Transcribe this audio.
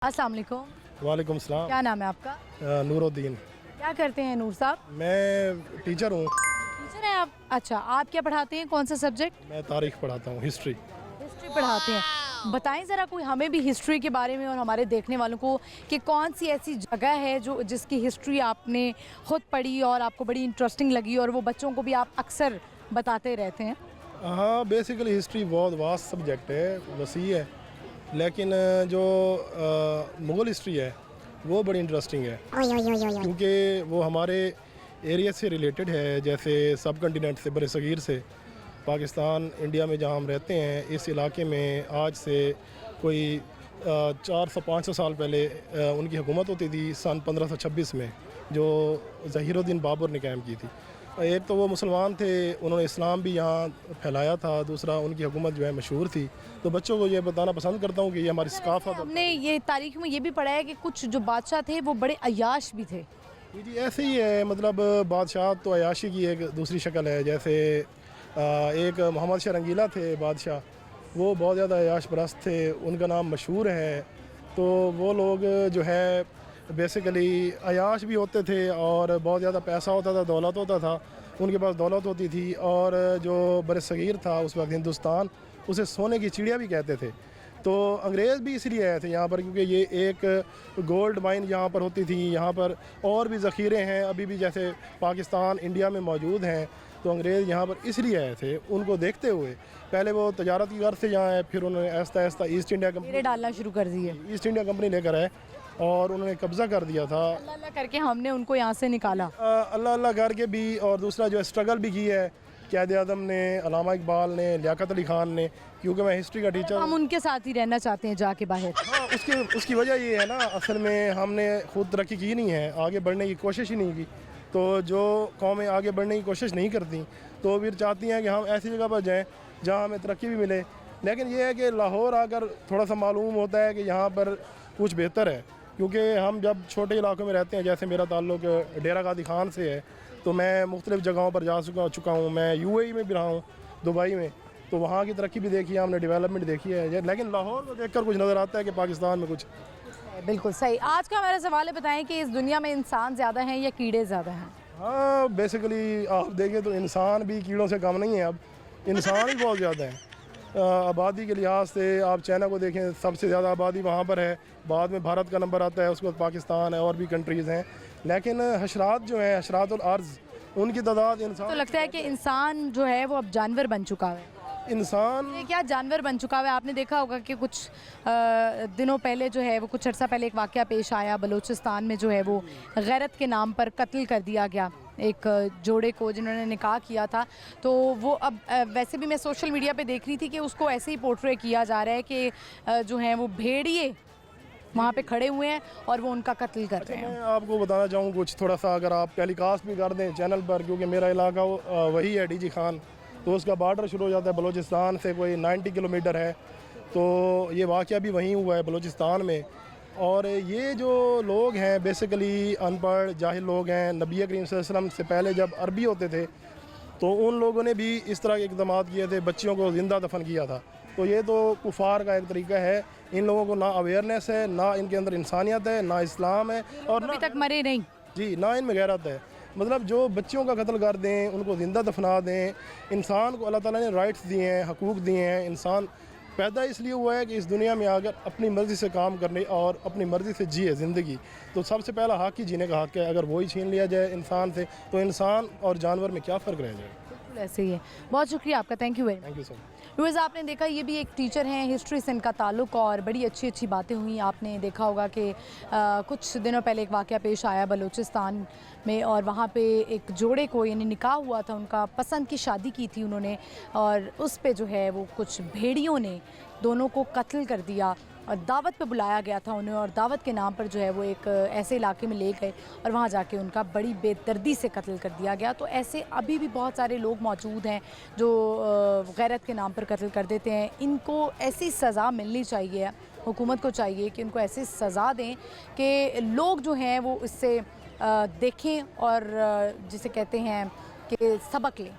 अस्सलाम वालेकुम। वालेकुम सलाम। क्या नाम है आपका? नूरुद्दीन। क्या करते हैं नूर साहब? मैं टीचर हूँ। टीचर हैं आप? अच्छा, आप क्या पढ़ाते हैं, कौन सा सब्जेक्ट? मैं तारीख पढ़ाता हूँ, हिस्ट्री। हिस्ट्री पढ़ाते हैं। बताएं ज़रा कोई हमें भी हिस्ट्री के बारे में और हमारे देखने वालों को कि कौन सी ऐसी जगह है जो जिसकी हिस्ट्री आपने खुद पढ़ी और आपको बड़ी इंटरेस्टिंग लगी और वो बच्चों को भी आप अक्सर बताते रहते हैं। हाँ, बेसिकली हिस्ट्री बहुत वास्ट सब्जेक्ट है, वसी है, लेकिन जो मुग़ल हिस्ट्री है वो बड़ी इंटरेस्टिंग है क्योंकि वो हमारे एरिया से रिलेटेड है। जैसे सब कंटिनेंट से, बड़े सग़ीर से, पाकिस्तान, इंडिया में जहाँ हम रहते हैं, इस इलाके में आज से कोई 400-500 साल पहले उनकी हुकूमत होती थी, सन 1526 में, जो ज़हीरुद्दीन बाबर ने कायम की थी। एक तो वो मुसलमान थे, उन्होंने इस्लाम भी यहाँ फैलाया था, दूसरा उनकी हुकूमत जो है मशहूर थी। तो बच्चों को ये बताना पसंद करता हूँ कि ये हमारी सकाफ़त। हमने ये तारीख में ये भी पढ़ा है कि कुछ जो बादशाह थे वो बड़े अय्याश भी थे। जी, ऐसे ही है, मतलब बादशाह तो अयाशी की एक दूसरी शक्ल है। जैसे एक मोहम्मद शाह रंगीला थे बादशाह, वो बहुत ज़्यादा अयाश परस्त थे, उनका नाम मशहूर है। तो वो लोग जो है बेसिकली अयाश भी होते थे और बहुत ज़्यादा पैसा होता था, दौलत होता था, उनके पास दौलत होती थी। और जो बरसगीर था उस वक्त हिंदुस्तान, उसे सोने की चिड़िया भी कहते थे। तो अंग्रेज़ भी इसलिए आए थे यहाँ पर क्योंकि ये एक गोल्ड माइन यहाँ पर होती थी। यहाँ पर और भी ज़ख़ीरे हैं अभी भी, जैसे पाकिस्तान, इंडिया में मौजूद हैं। तो अंग्रेज़ यहाँ पर इसलिए आए थे, उनको देखते हुए। पहले वो तजारती गर्ज से यहाँ आए, फिर उन्होंने Aahista Aahista east India company डालना शुरू कर दिए। ईस्ट इंडिया कंपनी लेकर आए और उन्होंने कब्ज़ा कर दिया था। अल्लाह अल्लाह करके हमने उनको यहाँ से निकाला। अल्लाह अल्लाह करके भी, और दूसरा जो स्ट्रगल भी की है क़ायद आज़म ने, अल्लामा इकबाल ने, लियाकत अली ख़ान ने, क्योंकि मैं हिस्ट्री का टीचर। हम उनके साथ ही रहना चाहते हैं जाके बाहर। हाँ, उसकी वजह ये है ना, असल में हमने खुद तरक्की की नहीं है, आगे बढ़ने की कोशिश ही नहीं की। तो जो कौमें आगे बढ़ने की कोशिश नहीं करती तो फिर चाहती हैं कि हम ऐसी जगह पर जाएँ जहाँ हमें तरक्की भी मिले। लेकिन ये है कि लाहौर आकर थोड़ा सा मालूम होता है कि यहाँ पर कुछ बेहतर है, क्योंकि हम जब छोटे इलाकों में रहते हैं, जैसे मेरा ताल्लुक डेरा गादी खान से है, तो मैं मुख्तलिफ़ जगहों पर जा चुका हूँ। मैं UAE में भी रहा हूँ, दुबई में, तो वहाँ की तरक्की भी देखी है हमने, डेवलपमेंट देखी है। लेकिन लाहौर को देखकर कुछ नज़र आता है कि पाकिस्तान में कुछ। बिल्कुल सही। आज का हमारा सवाल है, बताएं कि इस दुनिया में इंसान ज़्यादा हैं या कीड़े ज़्यादा हैं? हाँ, बेसिकली आप देखें तो इंसान भी कीड़ों से कम नहीं है, अब इंसान ही बहुत ज़्यादा है। आबादी के लिहाज से आप चाइना को देखें, सबसे ज़्यादा आबादी वहाँ पर है, बाद में भारत का नंबर आता है, उसके बाद पाकिस्तान है, और भी कंट्रीज़ हैं। लेकिन हशरात जो हैं, हशरातुल अर्ज़, उनकी तादाद इंसान। तो लगता है कि इंसान जो है वो अब जानवर बन चुका है। इंसान क्या जानवर बन चुका है? आपने देखा होगा कि कुछ दिनों पहले जो है वो, कुछ अर्सा पहले एक वाक़या पेश आया बलूचिस्तान में, जो है वो गैरत के नाम पर कत्ल कर दिया गया एक जोड़े को जिन्होंने निकाह किया था। तो वो अब वैसे भी मैं सोशल मीडिया पे देख रही थी कि उसको ऐसे ही पोर्ट्रे किया जा रहा है कि जो है वो भेड़िए वहाँ पे खड़े हुए हैं और वो उनका कत्ल कर रहे हैं। मैं आपको बताना चाहूँ कुछ थोड़ा सा, अगर आप टेलीकास्ट भी कर दें चैनल पर, क्योंकि मेरा इलाका वही है, DG खान, तो उसका बॉर्डर शुरू हो जाता है बलूचिस्तान से, कोई 90 किलोमीटर है। तो ये वाक़या भी वहीं हुआ है, बलूचिस्तान में। और ये जो लोग हैं बेसिकली अनपढ़ जाहिल लोग हैं। नबी करीम सल्लल्लाहु अलैहि वसल्लम से पहले जब अरबी होते थे तो उन लोगों ने भी इस तरह के इक़दाम किए थे, बच्चियों को ज़िंदा दफन किया था। तो ये तो कुफार का एक तरीका है। इन लोगों को ना अवेयरनेस है, ना इनके अंदर इंसानियत है, ना इस्लाम है, और अभी तक मरे नहीं। जी, ना इनमें गैरत है। मतलब जो बच्चियों का कत्ल कर दें, उनको ज़िंदा दफना दें। इंसान को अल्लाह ताला ने राइट्स दिए हैं, हकूक़ दिए हैं। इंसान पैदा इसलिए हुआ है कि इस दुनिया में आकर अपनी मर्ज़ी से काम करने और अपनी मर्ज़ी से जिए ज़िंदगी। तो सबसे पहला हक़ ही जीने का हक़ है। अगर वही छीन लिया जाए इंसान से, तो इंसान और जानवर में क्या फ़र्क रह जाए। बिल्कुल ऐसे ही है। बहुत शुक्रिया आपका, thank you very much. Thank you so much. Viewers, आपने देखा ये भी एक टीचर हैं, हिस्ट्री से इनका ताल्लुक़, और बड़ी अच्छी अच्छी बातें हुई। आपने देखा होगा कि कुछ दिनों पहले एक वाक़या पेश आया बलूचिस्तान में, और वहाँ पे एक जोड़े को, यानी निकाह हुआ था उनका, पसंद की शादी की थी उन्होंने, और उस पे जो है वो कुछ भेड़ियों ने दोनों को कत्ल कर दिया। और दावत पे बुलाया गया था उन्हें, और दावत के नाम पर जो है वो एक ऐसे इलाके में ले गए और वहाँ जाके उनका बड़ी बेदर्दी से कत्ल कर दिया गया। तो ऐसे अभी भी बहुत सारे लोग मौजूद हैं जो गैरत के नाम पर कत्ल कर देते हैं। इनको ऐसी सज़ा मिलनी चाहिए, हुकूमत को चाहिए कि उनको ऐसी सज़ा दें कि लोग जो हैं वो इससे देखें और जिसे कहते हैं कि सबक लें।